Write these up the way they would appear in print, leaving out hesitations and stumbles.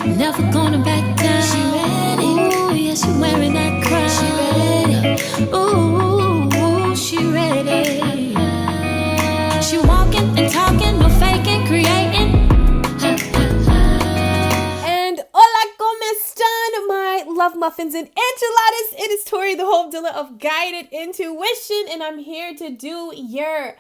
Never gonna back down. She ready. Ooh, yeah, she wearing that crown. She ready. Ooh, she ready. She walking and talking, no faking, creating. And hola, ¿cómo están, my love muffins and enchiladas? It is Tori, the hope dealer of guided intuition, and I'm here to do your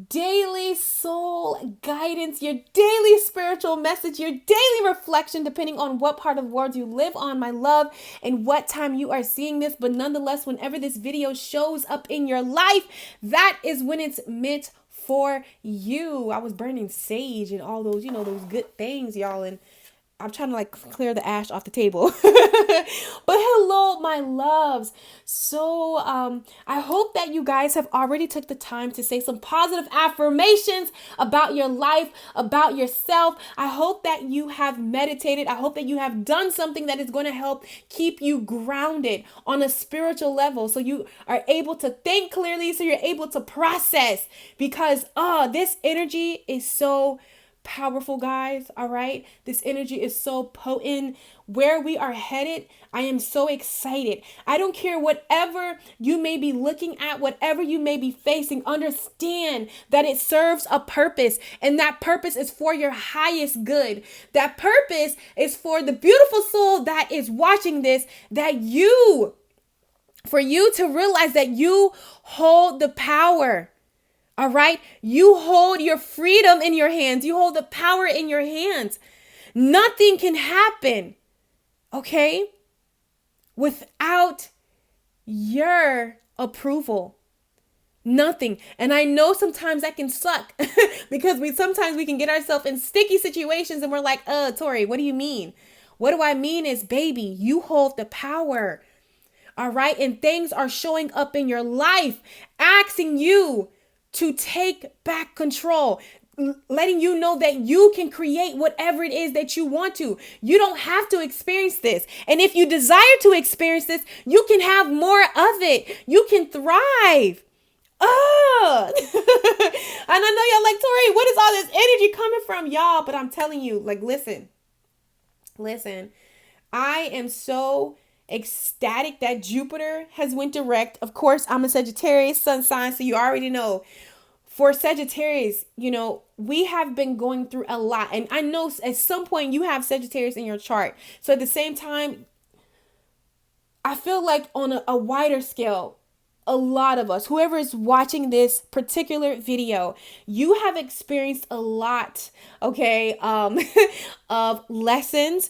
daily soul guidance, your daily spiritual message, your daily reflection, depending on what part of the world you live on, my love, and what time you are seeing this. But nonetheless, whenever this video shows up in your life, that is when it's meant for you. I was burning sage and all those, those good things, y'all, and I'm trying to clear the ash off the table. But hello, my loves. So I hope that you guys have already took the time to say some positive affirmations about your life, about yourself. I hope that you have meditated. I hope that you have done something that is going to help keep you grounded on a spiritual level, so you are able to think clearly, so you're able to process, because this energy is so powerful, guys. All right, this energy is so potent. Where we are headed, I am so excited. I don't care whatever you may be looking at, whatever you may be facing, understand that it serves a purpose, and that purpose is for your highest good. That purpose is for the beautiful soul that is watching this, for you to realize that you hold the power. All right. You hold your freedom in your hands. You hold the power in your hands. Nothing can happen, okay, without your approval. Nothing. And I know sometimes that can suck because sometimes we can get ourselves in sticky situations and we're like, Tori, what do you mean? What do I mean is, baby, you hold the power. All right. And things are showing up in your life, asking you to take back control, letting you know that you can create whatever it is that you want to. You don't have to experience this. And if you desire to experience this, you can have more of it. You can thrive. And I know y'all like, Tori, what is all this energy coming from, y'all? But I'm telling you, listen, I am so ecstatic that Jupiter has went direct. Of course, I'm a Sagittarius sun sign, so you already know. For Sagittarius, we have been going through a lot. And I know at some point you have Sagittarius in your chart. So at the same time, I feel like on a wider scale, a lot of us, whoever is watching this particular video, you have experienced a lot, okay, of lessons,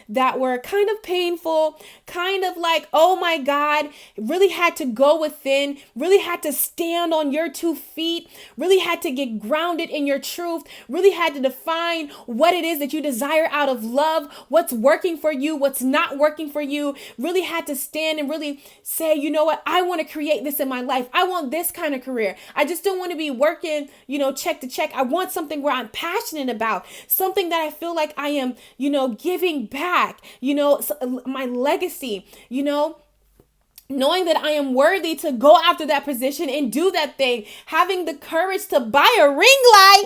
that were kind of painful, kind of like, oh my God, really had to go within, really had to stand on your 2 feet, really had to get grounded in your truth, really had to define what it is that you desire out of love, what's working for you, what's not working for you, really had to stand and really say, you know what, I want to create this in my life. I want this kind of career. I just don't want to be working, check to check. I want something where I'm passionate about, something that I feel like I am, giving back, my legacy, knowing that I am worthy to go after that position and do that thing, having the courage to buy a ring light,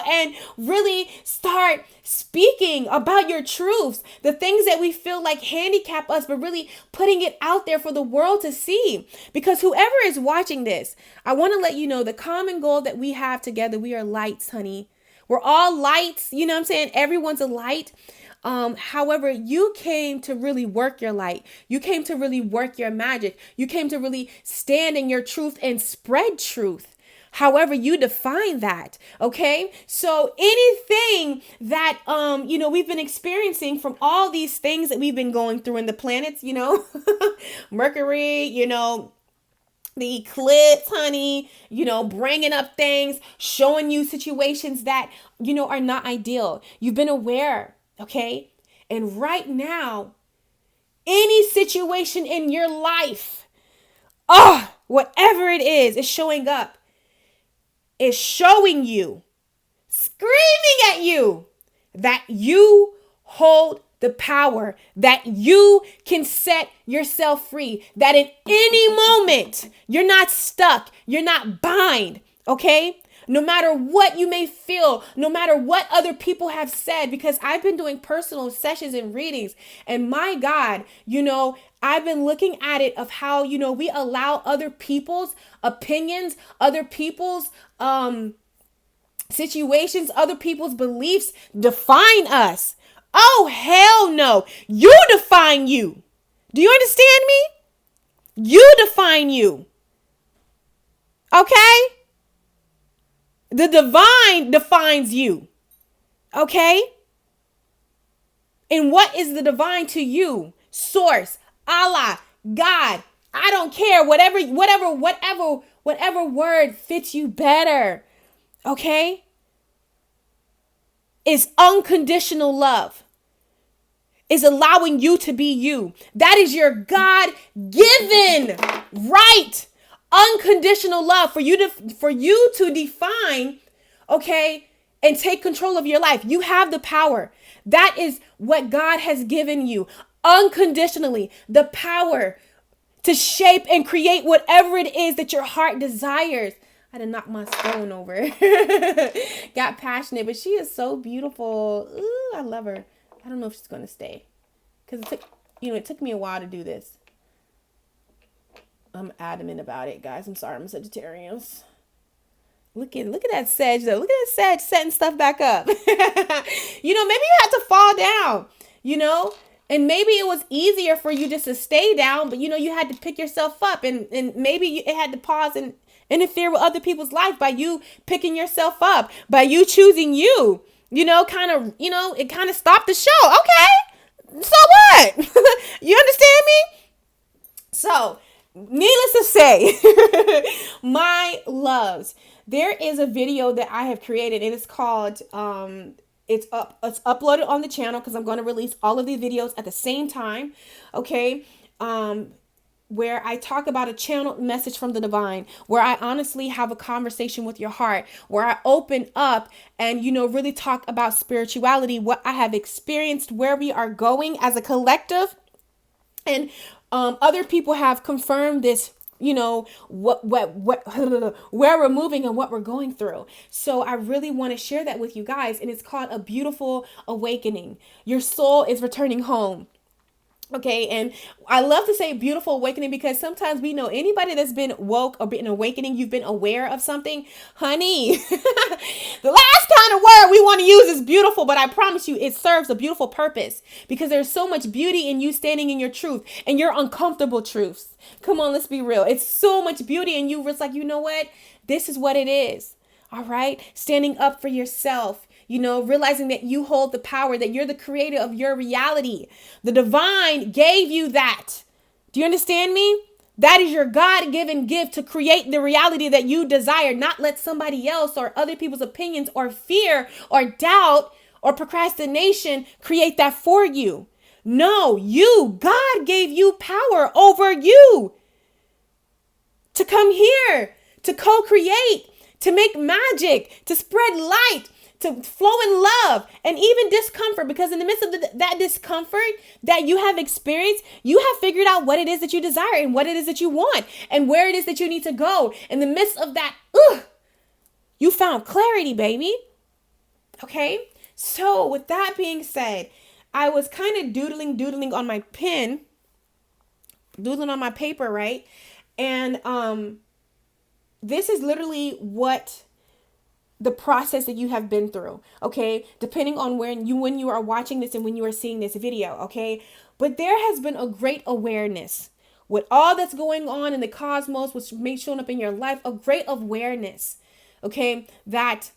and really start speaking about your truths, the things that we feel like handicap us, but really putting it out there for the world to see. Because whoever is watching this, I want to let you know the common goal that we have together. We are lights, honey. We're all lights. You know what I'm saying? Everyone's a light. However, you came to really work your light. You came to really work your magic. You came to really stand in your truth and spread truth. However you define that. Okay. So anything that, we've been experiencing from all these things that we've been going through in the planets, Mercury, the eclipse, honey, bringing up things, showing you situations that, are not ideal. You've been aware. Okay. And right now, any situation in your life, whatever it is showing up, is showing you, screaming at you that you hold the power, that you can set yourself free, that in any moment, you're not stuck, you're not bind, okay? No matter what you may feel, no matter what other people have said, because I've been doing personal sessions and readings, and my God, I've been looking at it of how, we allow other people's opinions, other people's situations, other people's beliefs define us. Oh, hell no. You define you. Do you understand me? You define you. Okay? The divine defines you. Okay? And what is the divine to you? Source, Allah, God. I don't care. Whatever word fits you better. Okay? Is unconditional love. Is allowing you to be you. That is your God-given right. Unconditional love for you to define, okay, and take control of your life. You have the power. That is what God has given you unconditionally. The power to shape and create whatever it is that your heart desires. I had to knock my stone over. Got passionate, but she is so beautiful. Ooh, I love her. I don't know if she's going to stay. Because it took me a while to do this. I'm adamant about it, guys. I'm sorry, I'm Sagittarius. Look at that Sag, though. Look at that Sag setting stuff back up. Maybe you had to fall down, and maybe it was easier for you just to stay down, but you had to pick yourself up, and maybe it had to pause and interfere with other people's life by you picking yourself up, by you choosing you, it kind of stopped the show. Okay, so what? You understand me? So, needless to say, my loves, there is a video that I have created, and it's called, it's uploaded on the channel because I'm going to release all of these videos at the same time. Okay. Where I talk about a channel message from the divine, where I honestly have a conversation with your heart, where I open up and, really talk about spirituality, what I have experienced, where we are going as a collective. And other people have confirmed this, what where we're moving and what we're going through. So I really want to share that with you guys. And it's called A Beautiful Awakening. Your soul is returning home. Okay, and I love to say beautiful awakening because sometimes we know anybody that's been woke or been awakening, you've been aware of something, honey. The last kind of word we want to use is beautiful, but I promise you it serves a beautiful purpose because there's so much beauty in you standing in your truth and your uncomfortable truths. Come on, let's be real. It's so much beauty in you. It's like, you know what? This is what it is. All right, standing up for yourself. Realizing that you hold the power, that you're the creator of your reality. The divine gave you that. Do you understand me? That is your God-given gift to create the reality that you desire, not let somebody else or other people's opinions or fear or doubt or procrastination create that for you. No, God gave you power over you to come here, to co-create, to make magic, to spread light, to flow in love and even discomfort, because in the midst of that discomfort that you have experienced, you have figured out what it is that you desire and what it is that you want and where it is that you need to go. In the midst of that, you found clarity, baby. Okay. So with that being said, I was kind of doodling on my pen, doodling on my paper, right? And this is literally what the process that you have been through, okay? Depending on when you are watching this and when you are seeing this video, okay? But there has been a great awareness with all that's going on in the cosmos, which may show up in your life, a great awareness, okay? That,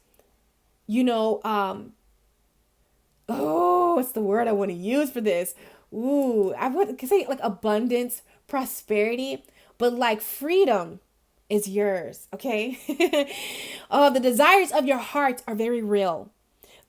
what's the word I want to use for this? I want to say like abundance, prosperity, but like freedom is yours, okay? The desires of your heart are very real.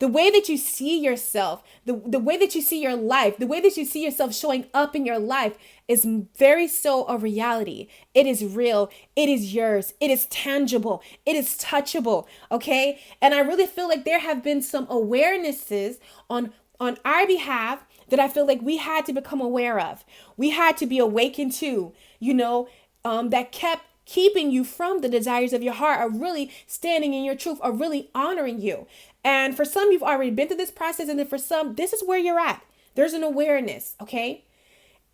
The way that you see yourself, the way that you see your life, the way that you see yourself showing up in your life is very so a reality. It is real. It is yours. It is tangible. It is touchable, okay? And I really feel like there have been some awarenesses on our behalf that I feel like we had to become aware of. We had to be awakened to, that kept keeping you from the desires of your heart, or really standing in your truth, or really honoring you. And for some, you've already been through this process. And then for some, this is where you're at. There's an awareness. Okay.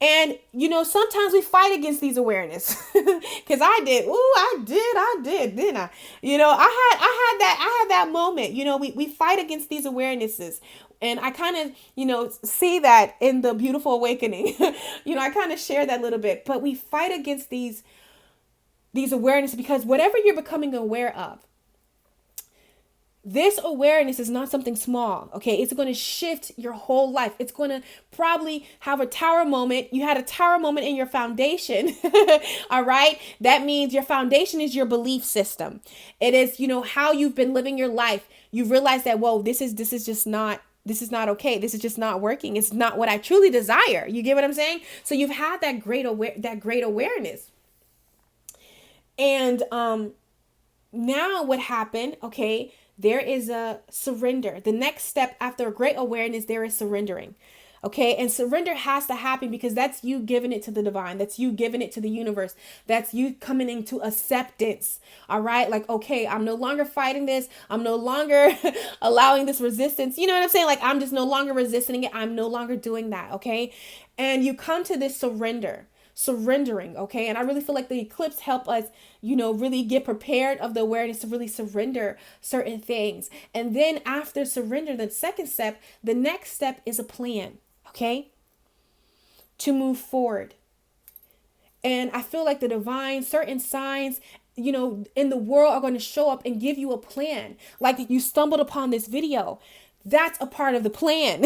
And, sometimes we fight against these awareness because I did. I did, didn't I? I had that moment, we fight against these awarenesses. And I kind of, see that in the Beautiful Awakening. I kind of share that a little bit, but we fight against these awarenesses because whatever you're becoming aware of, this awareness is not something small, okay? It's going to shift your whole life. It's going to probably have a tower moment. You had a tower moment in your foundation, all right? That means your foundation is your belief system. It is, how you've been living your life. You've realized that, whoa, this is not okay. This is just not working. It's not what I truly desire. You get what I'm saying? So you've had that great awareness. And now what happened, okay? There is a surrender. The next step after a great awareness, there is surrendering. Okay. And surrender has to happen because that's you giving it to the divine. That's you giving it to the universe. That's you coming into acceptance. All right. Like, okay, I'm no longer fighting this. I'm no longer allowing this resistance. You know what I'm saying? Like, I'm just no longer resisting it. I'm no longer doing that. Okay. And you come to this surrendering. Okay. And I really feel like the eclipse help us, really get prepared of the awareness to really surrender certain things. And then after surrender, the next step is a plan. Okay. To move forward. And I feel like the divine, certain signs, in the world are going to show up and give you a plan. Like you stumbled upon this video. That's a part of the plan.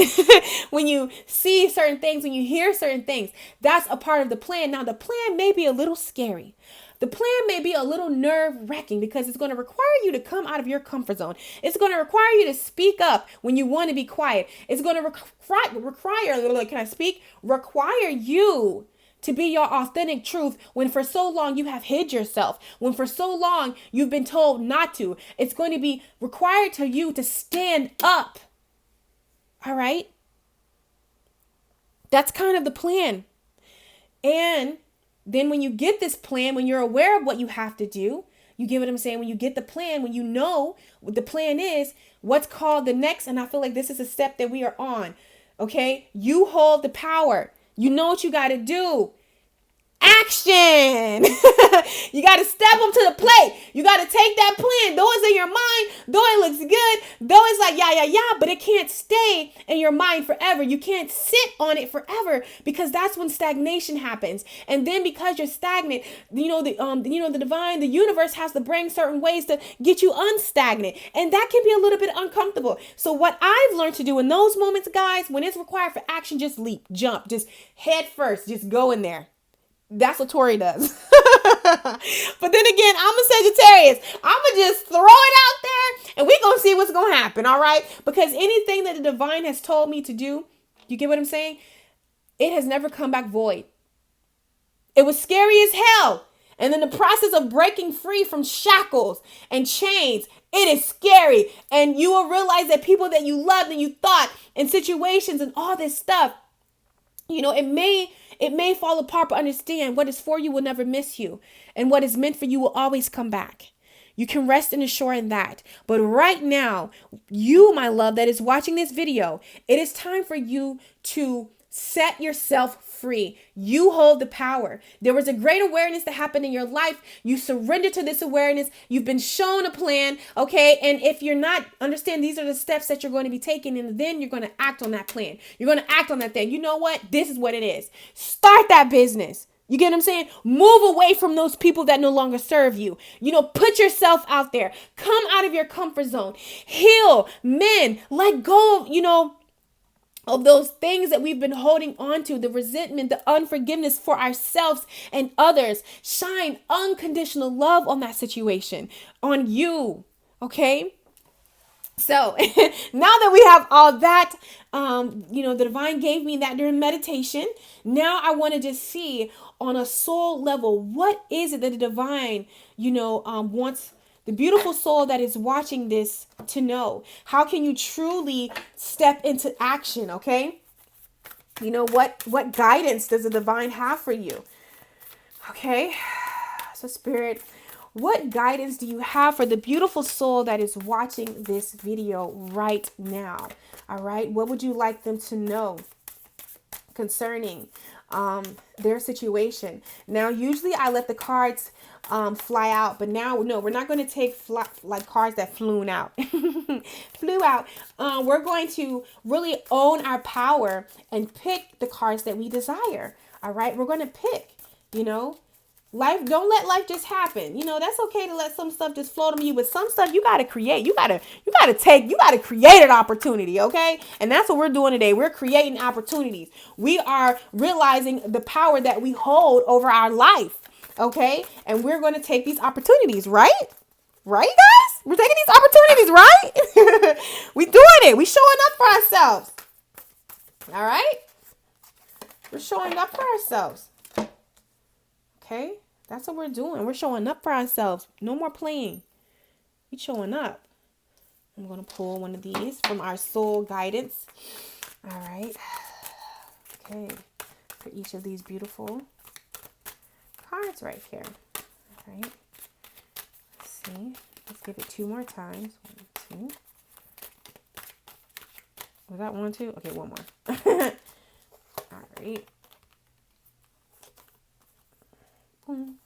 When you see certain things, when you hear certain things, that's a part of the plan. Now, the plan may be a little scary. The plan may be a little nerve-wracking because it's going to require you to come out of your comfort zone. It's going to require you to speak up when you want to be quiet. It's going to require you to be your authentic truth when for so long you have hid yourself, when for so long you've been told not to. It's going to be required to you to stand up. All right? That's kind of the plan. And then when you get this plan, when you're aware of what you have to do, you get what I'm saying? When you get the plan, when you know what the plan is, what's called the next, and I feel like this is a step that we are on, okay? You hold the power. You know what you got to do. Action. You got to step up to the plate. You got to take that plan. Though it's in your mind, though it looks good, though it's like, yeah, but it can't stay in your mind forever. You can't sit on it forever because that's when stagnation happens. And then because you're stagnant, the divine, the universe has to bring certain ways to get you unstagnant. And that can be a little bit uncomfortable. So what I've learned to do in those moments, guys, when it's required for action, just leap, jump, just head first, just go in there. That's what Tori does. But then again, I'm a Sagittarius. I'm going to just throw it out there and we're going to see what's going to happen. All right. Because anything that the divine has told me to do, you get what I'm saying? It has never come back void. It was scary as hell. And then the process of breaking free from shackles and chains, it is scary. And you will realize that people that you loved and you thought in situations and all this stuff, it may fall apart, but understand what is for you will never miss you. And what is meant for you will always come back. You can rest and assure in that. But right now, you, my love, that is watching this video, it is time for you to set yourself free. You hold the power. There was a great awareness that happened in your life. You surrender to this awareness. You've been shown a plan. Okay. And if you're not understand, these are the steps that you're going to be taking. And then you're going to act on that plan. You're going to act on that thing. You know what? This is what it is. Start that business. You get what I'm saying? Move away from those people that no longer serve you. Put yourself out there. Come out of your comfort zone. Heal. Men. Let go of those things that we've been holding on to, the resentment, the unforgiveness for ourselves and others. Shine unconditional love on that situation, on you. Okay. So now that we have all that, the divine gave me that during meditation. Now I want to just see on a soul level, what is it that the divine, wants the beautiful soul that is watching this to know? How can you truly step into action? Okay. What guidance does the divine have for you? Okay. So Spirit, what guidance do you have for the beautiful soul that is watching this video right now? All right. What would you like them to know concerning their situation? Now, usually I let the cards fly out, but now, no, we're not going to take like cards that flew out. Flew out. We're going to really own our power and pick the cards that we desire. All right. We're going to pick, you know, life. Don't let life just happen. You know, that's okay to let some stuff just float on you, but some stuff you got to create. You got to create an opportunity. Okay. And that's what we're doing today. We're creating opportunities. We are realizing the power that we hold over our life. Okay. And we're going to take these opportunities, right? Right, guys? We're taking these opportunities, right? We doing it. We showing up for ourselves. All right. We're showing up for ourselves. Okay, that's what we're doing. We're showing up for ourselves. No more playing. We're showing up. I'm going to pull one of these from our soul guidance. All right. Okay, for each of these beautiful cards right here. All right. Let's see. Let's give it 2 more times. 1, 2. Was that 1, 2? Okay, 1 more. All right. Boom.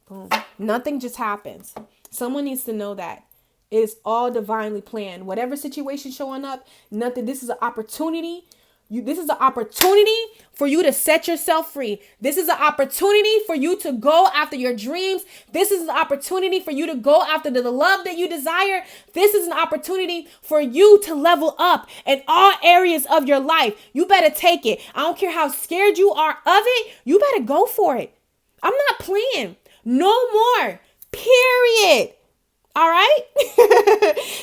Boom. Nothing just happens. Someone needs to know that. It is all divinely planned. Whatever situation showing up, nothing. This is an opportunity. This is an opportunity for you to set yourself free. This is an opportunity for you to go after your dreams. This is an opportunity for you to go after the love that you desire. This is an opportunity for you to level up in all areas of your life. You better take it. I don't care how scared you are of it. You better go for it. I'm not playing. No more. Period. All right.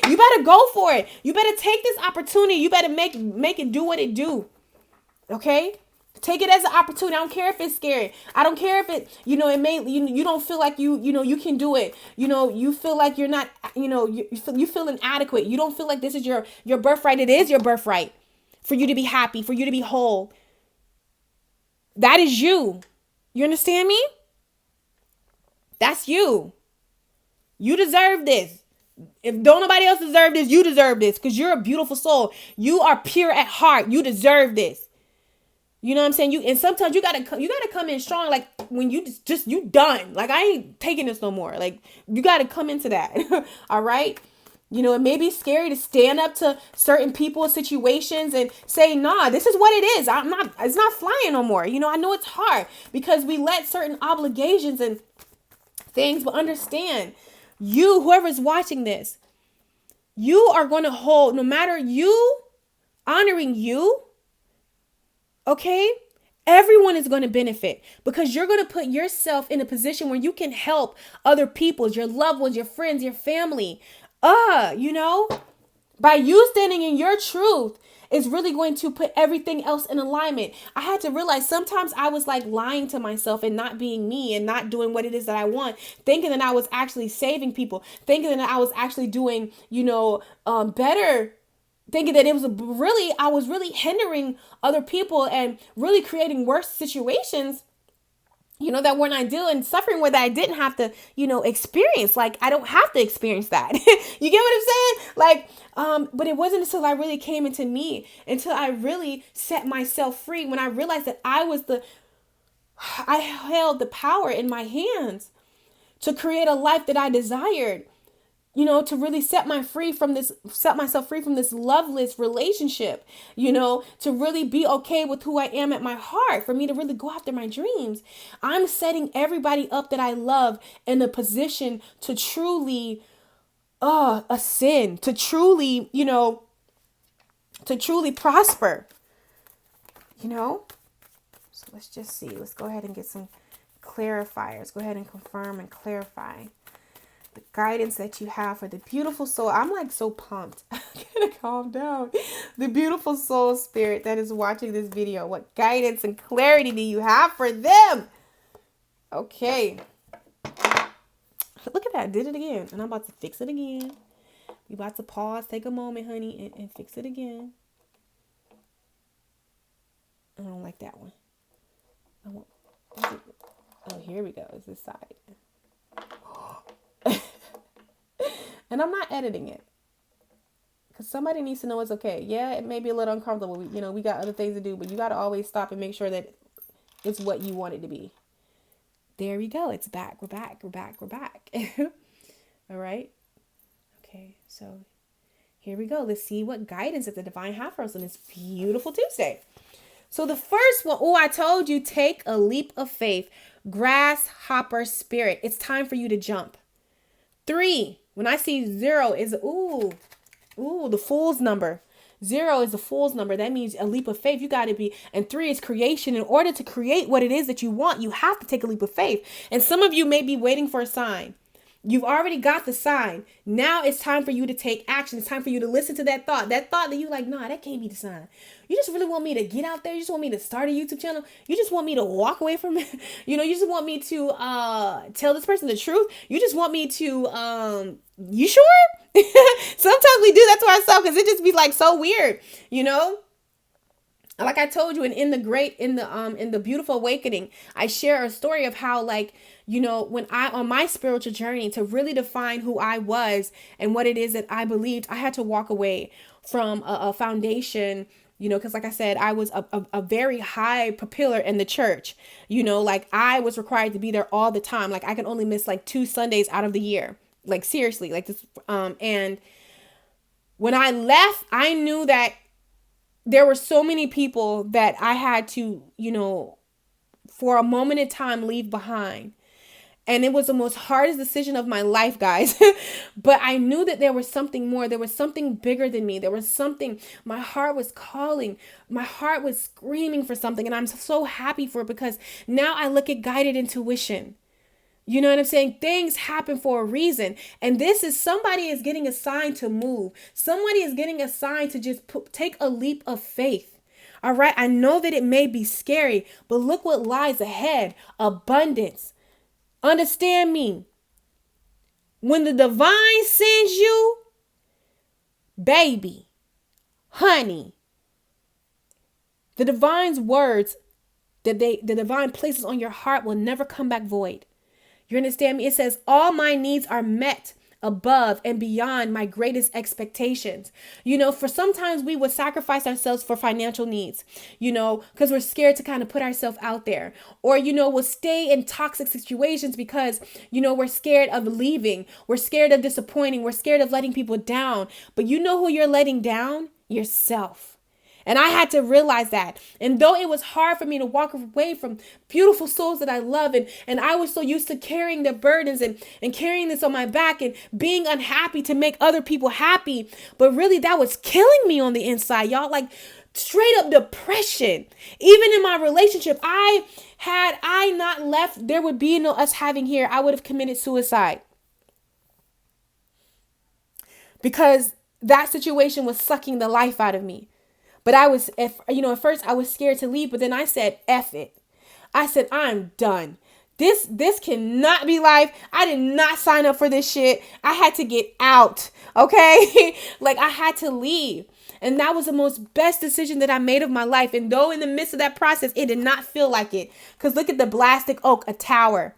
You better go for it. You better take this opportunity. You better make it do what it do. Okay. Take it as an opportunity. I don't care if it's scary. I don't care if it, it may, you don't feel like you can do it. You feel like you're not, you feel inadequate. You don't feel like this is your birthright. It is your birthright for you to be happy, for you to be whole. That is you. You understand me? That's you. You deserve this. If don't nobody else deserve this, you deserve this because you're a beautiful soul. You are pure at heart. You deserve this. You know what I'm saying? And sometimes you gotta come in strong. Like when you you done. Like I ain't taking this no more. Like you gotta come into that. All right. It may be scary to stand up to certain people, situations, and say, nah, this is what it is. It's not flying no more. I know it's hard because we let certain obligations and things, but understand. Whoever's watching this, you are going to hold, no matter you honoring you, okay? Everyone is going to benefit because you're going to put yourself in a position where you can help other people, your loved ones, your friends, your family. By you standing in your truth is really going to put everything else in alignment. I had to realize sometimes I was like lying to myself and not being me and not doing what it is that I want, thinking that I was actually saving people, thinking that I was actually doing, better, thinking that I was really hindering other people and really creating worse situations, that weren't ideal and suffering where that I didn't have to, experience. Like, I don't have to experience that. You get what I'm saying? Like, but it wasn't until I really came into me, until I really set myself free, when I realized that I held the power in my hands to create a life that I desired, to really set myself free from this loveless relationship, to really be okay with who I am at my heart, for me to really go after my dreams. I'm setting everybody up that I love in a position to truly ascend, to truly, to truly prosper, So let's just see. Let's go ahead and get some clarifiers. Go ahead and confirm and clarify the guidance that you have for the beautiful soul. I'm like so pumped. I gotta calm down. The beautiful soul spirit that is watching this video. What guidance and clarity do you have for them? Okay. Look at that. I did it again. And I'm about to fix it again. You about to pause, take a moment, honey, and fix it again. I don't like that one. Oh, here we go. Is this side? And I'm not editing it because somebody needs to know it's okay. Yeah, it may be a little uncomfortable. We got other things to do, but you got to always stop and make sure that it's what you want it to be. There we go. It's back. We're back. We're back. We're back. All right. Okay. So here we go. Let's see what guidance that the divine have for us on this beautiful Tuesday. So the first one, I told you, take a leap of faith. Grasshopper spirit. It's time for you to jump. 3. When I see 0 is, the fool's number. 0 is the fool's number. That means a leap of faith. You got to be. And 3 is creation. In order to create what it is that you want, you have to take a leap of faith. And some of you may be waiting for a sign. You've already got the sign. Now it's time for you to take action. It's time for you to listen to that thought. That thought that you like, nah, that can't be the sign. You just really want me to get out there. You just want me to start a YouTube channel. You just want me to walk away from it. You just want me to tell this person the truth. You just want me to, you sure? Sometimes we do that to ourselves because it just be like so weird, Like I told you, in the beautiful awakening, I share a story of how, like, when on my spiritual journey to really define who I was and what it is that I believed, I had to walk away from a foundation, because like I said, I was a very high pillar in the church, like I was required to be there all the time. Like I can only miss like 2 Sundays out of the year. Like seriously, like this. And when I left, I knew that there were so many people that I had to, for a moment in time, leave behind. And it was the most hardest decision of my life, guys. But I knew that there was something more. There was something bigger than me. There was something. My heart was calling. My heart was screaming for something. And I'm so happy for it because now I look at guided intuition. You know what I'm saying? Things happen for a reason. And this is somebody is getting a sign to move. Somebody is getting a sign to just take a leap of faith. All right. I know that it may be scary, but look what lies ahead. Abundance. Understand me. When the divine sends you, baby, honey, the divine's words that the divine places on your heart will never come back void. You understand me? It says, all my needs are met above and beyond my greatest expectations. For sometimes we would sacrifice ourselves for financial needs, because we're scared to kind of put ourselves out there. Or, we'll stay in toxic situations because, we're scared of leaving. We're scared of disappointing. We're scared of letting people down. But you know who you're letting down? Yourself. And I had to realize that. And though it was hard for me to walk away from beautiful souls that I love, and I was so used to carrying their burdens and carrying this on my back and being unhappy to make other people happy. But really that was killing me on the inside, y'all. Like straight up depression. Even in my relationship, had I not left, there would be no us having here. I would have committed suicide. Because that situation was sucking the life out of me. But at first I was scared to leave, but then I said, F it. I said, I'm done. This cannot be life. I did not sign up for this shit. I had to get out. Okay. Like I had to leave. And that was the most best decision that I made of my life. And though in the midst of that process, it did not feel like it. Because look at the blasted oak, a tower.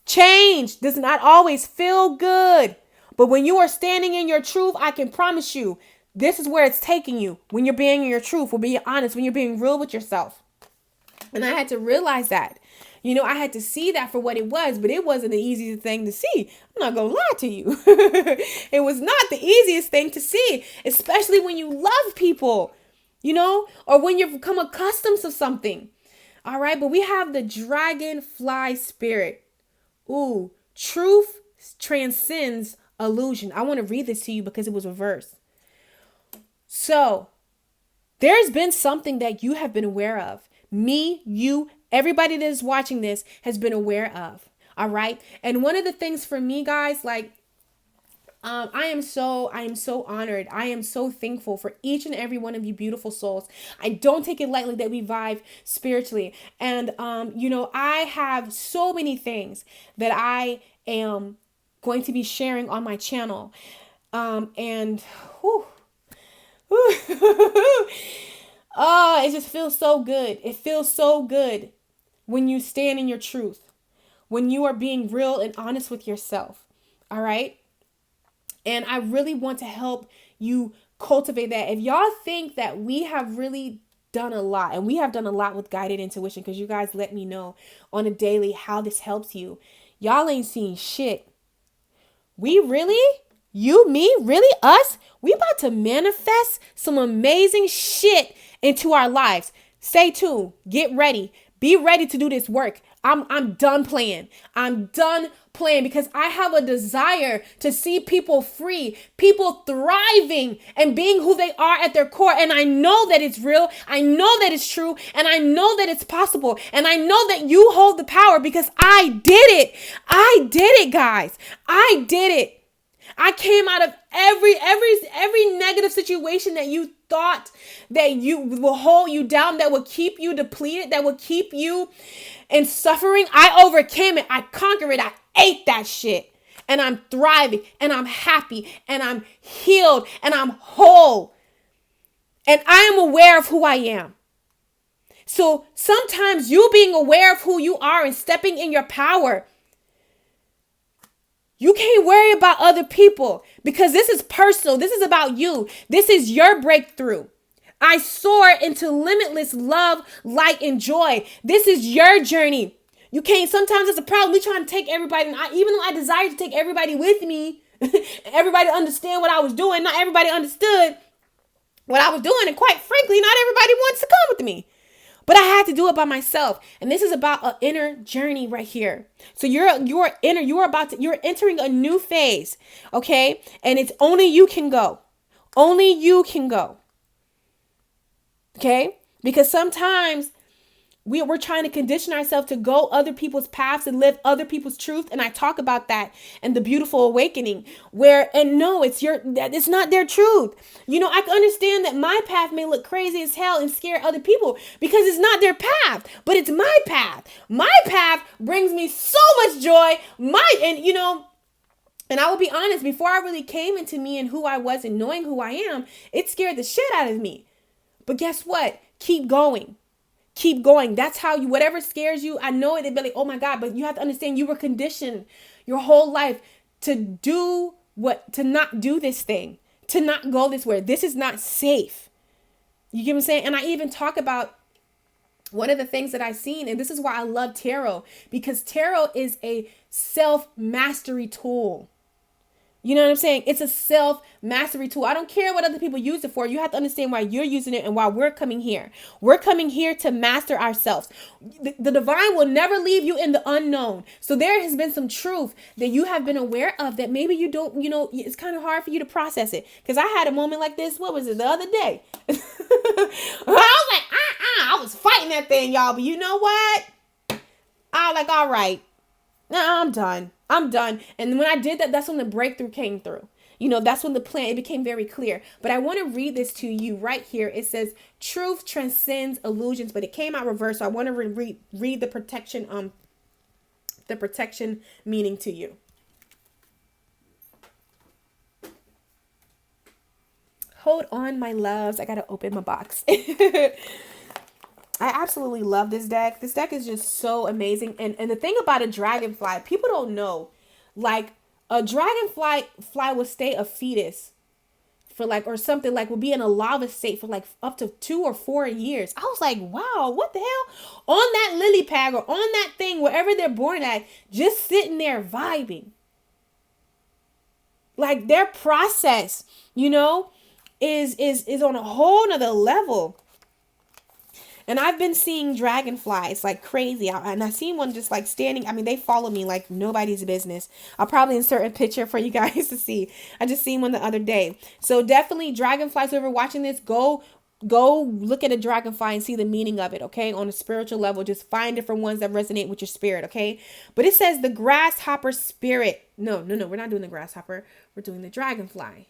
Change does not always feel good. But when you are standing in your truth, I can promise you, this is where it's taking you when you're being in your truth, when being honest, when you're being real with yourself. And I had to realize that. I had to see that for what it was, but it wasn't the easiest thing to see. I'm not going to lie to you. It was not the easiest thing to see, especially when you love people, or when you've become accustomed to something. All right. But we have the dragonfly spirit. Ooh, truth transcends illusion. I want to read this to you because it was reversed. So there's been something that you have been aware of. Me, you, everybody that is watching this has been aware of. All right. And one of the things for me, guys, like, I am so honored. I am so thankful for each and every one of you beautiful souls. I don't take it lightly that we vibe spiritually. And, I have so many things that I am going to be sharing on my channel. Oh, it just feels so good. It feels so good when you stand in your truth. when you are being real and honest with yourself. All right. And I really want to help you cultivate that. If y'all think that we have really done a lot, and we have done a lot with guided intuition, because you guys let me know on a daily how this helps you. Y'all ain't seen shit. We really, you, me, really, us, we about to manifest some amazing shit into our lives. Stay tuned. Get ready. Be ready to do this work. I'm done playing. I'm done playing because I have a desire to see people free, people thriving and being who they are at their core. And I know that it's real. I know that it's true. And I know that it's possible. And I know that you hold the power because I did it. I did it, guys. I did it. I came out of every negative situation that you thought that you will hold you down, that will keep you depleted, that will keep you in suffering. I overcame it. I conquered it. I ate that shit. And I'm thriving and I'm happy and I'm healed and I'm whole. And I am aware of who I am. So sometimes you being aware of who you are and stepping in your power, you can't worry about other people because this is personal. This is about you. This is your breakthrough. I soar into limitless love, light, and joy. This is your journey. You can't. Sometimes it's a problem. We trying to take everybody. And even though I desire to take everybody with me, everybody understand what I was doing. Not everybody understood what I was doing. And quite frankly, not everybody wants to come with me. But I had to do it by myself. And this is about an inner journey right here. So you're entering a new phase. Okay. And it's only you can go. Only you can go. Okay. Because sometimes we're trying to condition ourselves to go other people's paths and live other people's truth. And I talk about that in the Beautiful Awakening it's not their truth. You know, I can understand that my path may look crazy as hell and scare other people because it's not their path, but it's my path. My path brings me so much joy. And I will be honest, before I really came into me and who I was and knowing who I am, it scared the shit out of me. But guess what? Keep going. Keep going. That's how whatever scares you, I know it'd be like, oh my God, but you have to understand you were conditioned your whole life to not do this thing, to not go this way. This is not safe. You get what I'm saying? And I even talk about one of the things that I've seen, and this is why I love tarot, because tarot is a self-mastery tool. You know what I'm saying? It's a self-mastery tool. I don't care what other people use it for. You have to understand why you're using it and why we're coming here. We're coming here to master ourselves. The divine will never leave you in the unknown. So there has been some truth that you have been aware of that maybe you don't, it's kind of hard for you to process it. Because I had a moment like this, what was it, the other day? I was like, I was fighting that thing, y'all. But you know what? I was like, all right. No, I'm done. And when I did that, that's when the breakthrough came through. That's when it became very clear. But I want to read this to you right here. It says, truth transcends illusions, but it came out reverse. So I want to read the protection meaning to you. Hold on, my loves. I got to open my box. I absolutely love this deck. This deck is just so amazing. And the thing about a dragonfly, people don't know, like a dragonfly will stay a fetus for will be in a lava state for up to 2 or 4 years. I was like, wow, what the hell? On that lily pad or on that thing, wherever they're born at, just sitting there vibing. Like their process, is on a whole nother level. And I've been seeing dragonflies like crazy. And I seen one just standing. I mean, they follow me like nobody's business. I'll probably insert a picture for you guys to see. I just seen one the other day. So definitely dragonflies, whoever watching this, go look at a dragonfly and see the meaning of it, okay? On a spiritual level, just find different ones that resonate with your spirit, okay? But it says the grasshopper spirit. No, we're not doing the grasshopper. We're doing the dragonfly.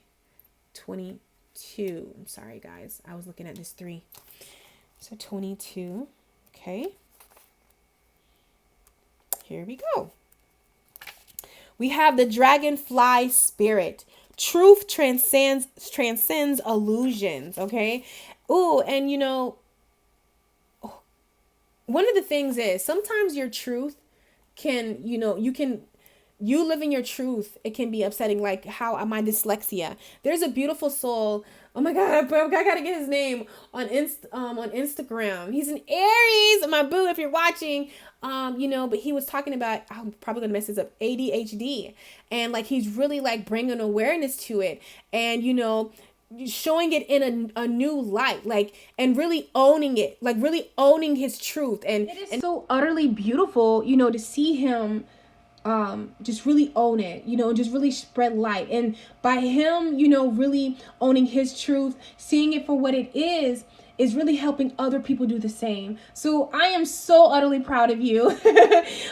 22. I'm sorry, guys. I was looking at this 3. So 22, okay. Here we go. We have the dragonfly spirit. Truth transcends illusions, okay? Ooh, and one of the things is sometimes your truth can, you living your truth, it can be upsetting. Like how my dyslexia. There's a beautiful soul. Oh my God, I gotta get his name on Instagram. He's an Aries, my boo. If you're watching, but he was talking about, I'm probably gonna mess this up, ADHD, and like he's really like bringing awareness to it, and showing it in a new light, like, and really owning it, like really owning his truth, and it's so utterly beautiful, to see him just really own it, just really spread light. And by him, really owning his truth, seeing it for what it is really helping other people do the same. So I am so utterly proud of you.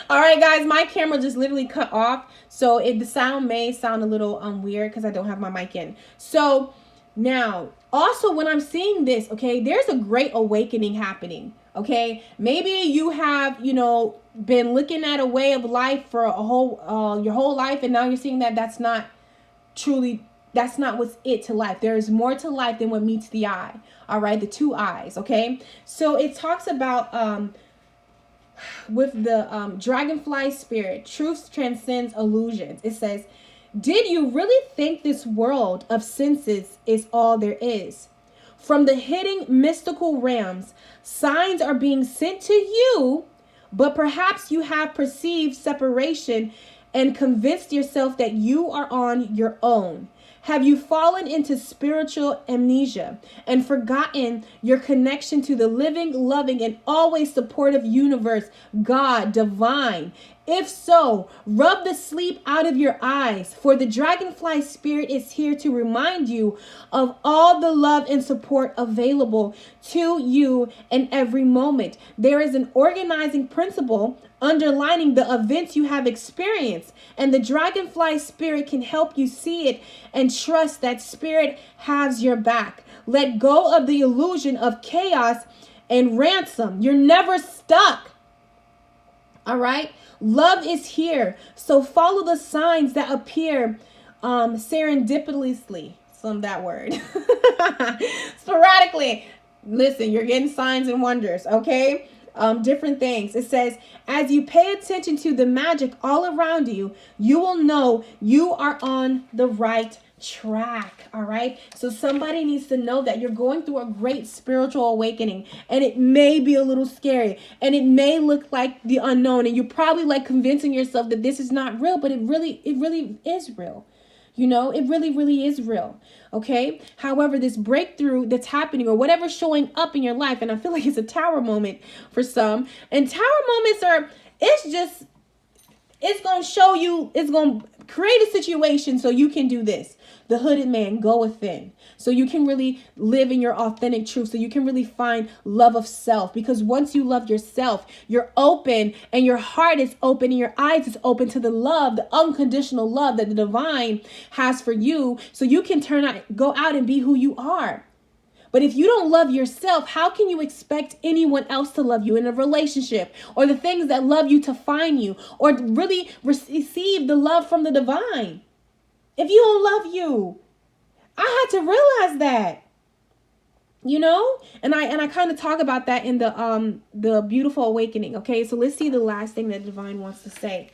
All right, guys, my camera just literally cut off. So the sound may sound a little weird because I don't have my mic in. So now, also when I'm seeing this, okay, there's a great awakening happening. Okay, maybe you have, been looking at a way of life for your whole life, and now you're seeing that that's not what's it to life. There is more to life than what meets the eye. All right, the two eyes. Okay, so it talks about with the dragonfly spirit, truth transcends illusions. It says, did you really think this world of senses is all there is? From the hidden mystical realms, signs are being sent to you, but perhaps you have perceived separation and convinced yourself that you are on your own. Have you fallen into spiritual amnesia and forgotten your connection to the living, loving, and always supportive universe, God, divine? If so, rub the sleep out of your eyes, for the dragonfly spirit is here to remind you of all the love and support available to you in every moment. There is an organizing principle underlining the events you have experienced, and the dragonfly spirit can help you see it and trust that spirit has your back. Let go of the illusion of chaos and ransom. You're never stuck. All right? Love is here. So follow the signs that appear serendipitously. Some that word. Sporadically. Listen, you're getting signs and wonders, okay? Different things. It says, as you pay attention to the magic all around you, you will know you are on the right track. All right. So somebody needs to know that you're going through a great spiritual awakening, and it may be a little scary, and it may look like the unknown, and you're probably like convincing yourself that this is not real, but it really is real. It really is real. Okay. However, this breakthrough that's happening, or whatever's showing up in your life, and I feel like it's a tower moment for some, and tower moments it's going to show you, it's going to create a situation so you can do this. The hooded man goeth in. So you can really live in your authentic truth. So you can really find love of self. Because once you love yourself, you're open, and your heart is open, and your eyes is open to the love, the unconditional love that the divine has for you. So you can go out and be who you are. But if you don't love yourself, how can you expect anyone else to love you in a relationship, or the things that love you to find you, or really receive the love from the divine? If you don't love you, I had to realize that, and I kind of talk about that in the beautiful awakening. Okay, so let's see the last thing that divine wants to say.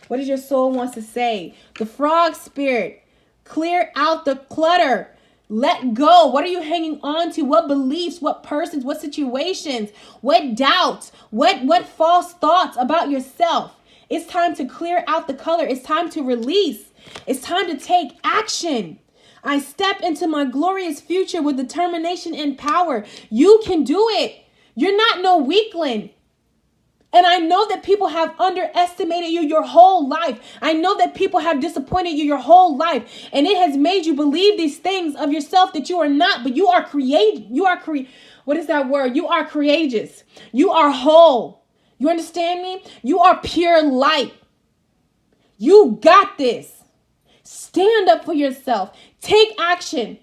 What does your soul wants to say? The frog spirit, clear out the clutter. Let go. What are you hanging on to? What beliefs, what persons, what situations, what doubts, what false thoughts about yourself? It's time to clear out the color. It's time to release. It's time to take action. I step into my glorious future with determination and power. You can do it. You're not no weakling. And I know that people have underestimated you your whole life. I know that people have disappointed you your whole life. And it has made you believe these things of yourself that you are not, but you are what is that word? You are courageous. You are whole. You understand me? You are pure light. You got this. Stand up for yourself. Take action.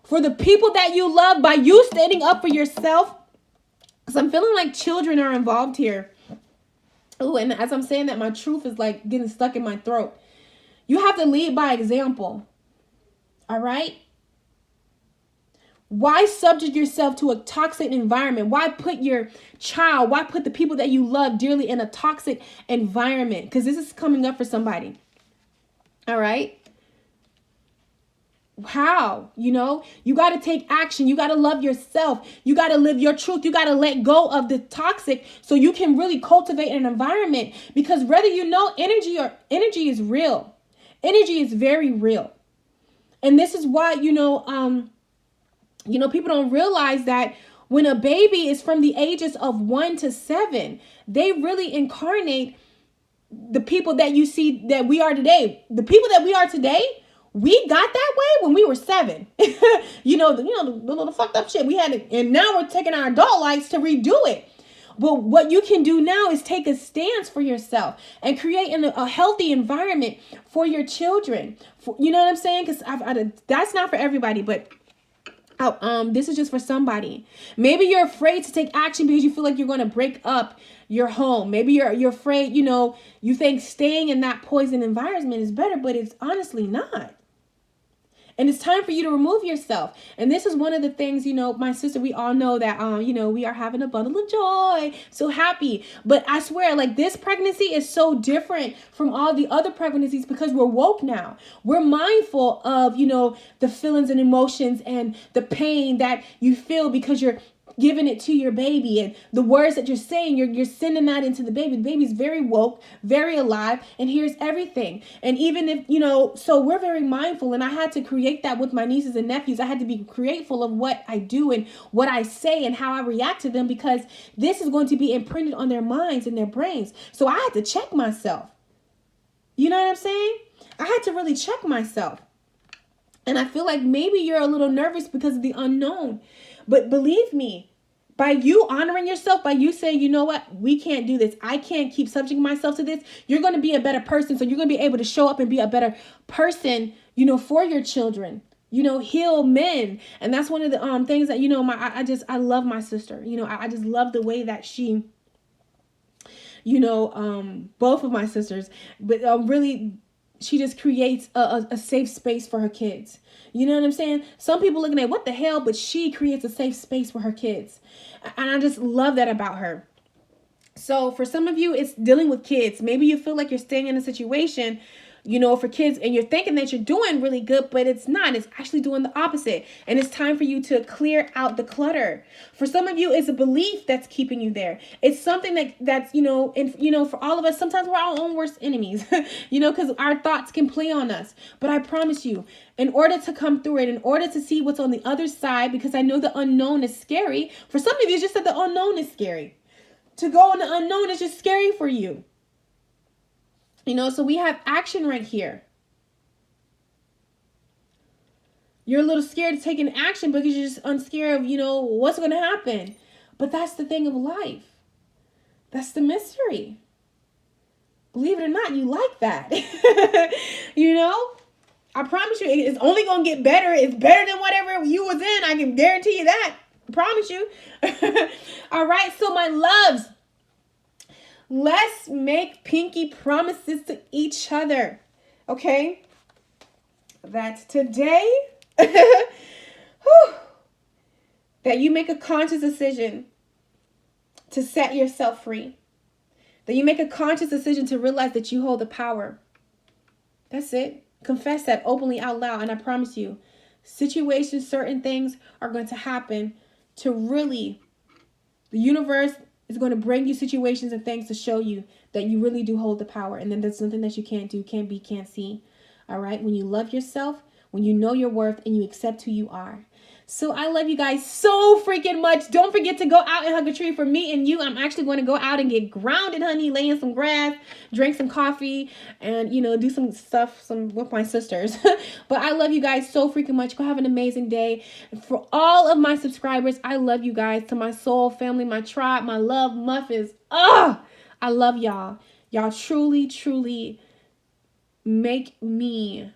For the people that you love, by you standing up for yourself, because I'm feeling like children are involved here. Oh, and as I'm saying that, my truth is like getting stuck in my throat. You have to lead by example. All right? Why subject yourself to a toxic environment? Why put your child, why put the people that you love dearly in a toxic environment? Because this is coming up for somebody. All right. How? You know, you got to take action. You got to love yourself. You got to live your truth. You got to let go of the toxic so you can really cultivate an environment. Because whether you know, energy is real. Energy is very real. And this is why, people don't realize that when a baby is from the ages of 1 to 7, they really incarnate the people that you see that we are today. The people that we are today, we got that way when we were 7. The little fucked up shit we had to, and now we're taking our adult lives to redo it. But what you can do now is take a stance for yourself and create a healthy environment for your children. You know what I'm saying? Because that's not for everybody, but this is just for somebody. Maybe you're afraid to take action because you feel like you're going to break up your home. Maybe you're afraid, you think staying in that poison environment is better, but it's honestly not. And it's time for you to remove yourself. And this is one of the things, my sister, we all know that, we are having a bundle of joy. So happy. But I swear, like, this pregnancy is so different from all the other pregnancies because we're woke now. We're mindful of, the feelings and emotions and the pain that you feel because you're giving it to your baby, and the words that you're saying, you're sending that into the baby. The baby's very woke, very alive, and hears everything. And even if, so we're very mindful, and I had to create that with my nieces and nephews. I had to be grateful of what I do and what I say and how I react to them, because this is going to be imprinted on their minds and their brains. So I had to check myself. You know what I'm saying? I had to really check myself. And I feel like maybe you're a little nervous because of the unknown. But believe me, by you honoring yourself, by you saying, you know what, we can't do this, I can't keep subjecting myself to this, you're going to be a better person. So you're going to be able to show up and be a better person, for your children, heal men. And that's one of the things that, I love my sister. I just love the way that she, both of my sisters, but really, she just creates a safe space for her kids. You know what I'm saying? Some people looking at what the hell, but she creates a safe space for her kids. And I just love that about her. So for some of you, it's dealing with kids. Maybe you feel like you're staying in a situation, for kids, and you're thinking that you're doing really good, but it's not. It's actually doing the opposite. And it's time for you to clear out the clutter. For some of you, it's a belief that's keeping you there. It's something that's, for all of us, sometimes we're our own worst enemies, because our thoughts can play on us. But I promise you, in order to come through it, in order to see what's on the other side, because I know the unknown is scary. For some of you, it's just that the unknown is scary. To go in the unknown is just scary for you. So we have action right here. You're a little scared to take an action because you're just unscared of, what's going to happen. But that's the thing of life. That's the mystery. Believe it or not, you like that. I promise you, it's only going to get better. It's better than whatever you was in. I can guarantee you that. I promise you. All right. So my loves, let's make pinky promises to each other. Okay. That today, that you make a conscious decision to set yourself free. That you make a conscious decision to realize that you hold the power. That's it. Confess that openly out loud. And I promise you, situations, certain things are going to happen to really, the universe is going to bring you situations and things to show you that you really do hold the power. And then there's nothing that you can't do, can't be, can't see. All right. When you love yourself, when you know your worth, and you accept who you are. So I love you guys so freaking much. Don't forget to go out and hug a tree for me and you. I'm actually going to go out and get grounded, honey, lay in some grass, drink some coffee, and, do some stuff with my sisters. But I love you guys so freaking much. Go have an amazing day. And for all of my subscribers, I love you guys. To my soul family, my tribe, my love muffins. I love y'all. Y'all truly, truly make me,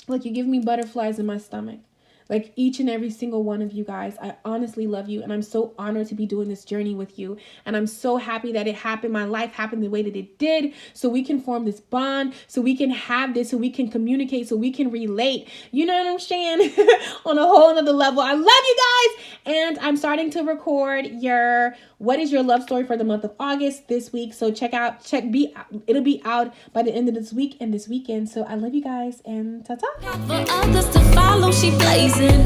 like, you give me butterflies in my stomach. Like each and every single one of you guys. I honestly love you, and I'm so honored to be doing this journey with you. And I'm so happy that it happened. My life happened the way that it did, so we can form this bond, so we can have this, so we can communicate, so we can relate. You know what I'm saying? On a whole nother level. I love you guys, and I'm starting to record your what is your love story for the month of August this week. So it'll be out by the end of this week and this weekend. So I love you guys, and ta-ta. For others to follow, she blazing.